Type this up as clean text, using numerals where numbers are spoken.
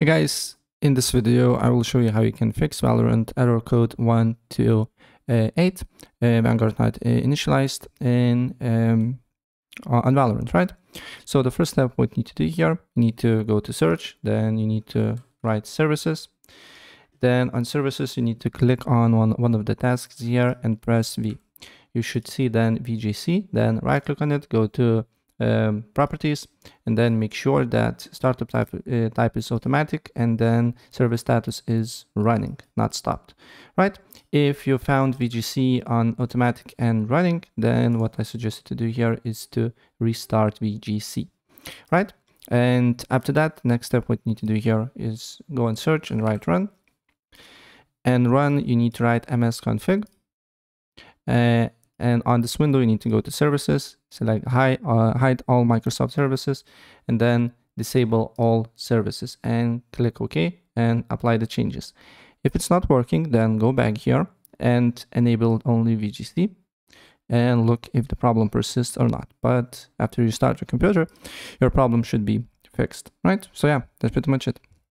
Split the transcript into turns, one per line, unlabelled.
Hey guys, in this video I will show you how you can fix Valorant error code 128 Vanguard not initialized in on Valorant, right? So the first step, what you need to do here, you need to go to search, then you need to write services. Then on services, you need to click on one of the tasks here and press V. You should see then VGC, then right click on it, go to properties, and then make sure that startup type is automatic, and then service status is running, not stopped, right? If you found VGC on automatic and running, then what I suggest to do here is to restart VGC, right? And after that, next step, what you need to do here is go and search and write run. And run, you need to write msconfig. And on this window, you need to go to services, select hide all Microsoft services, and then disable all services and click OK and apply the changes. If it's not working, then go back here and enable only VGC and look if the problem persists or not. But after you start your computer, your problem should be fixed, right? So yeah, that's pretty much it.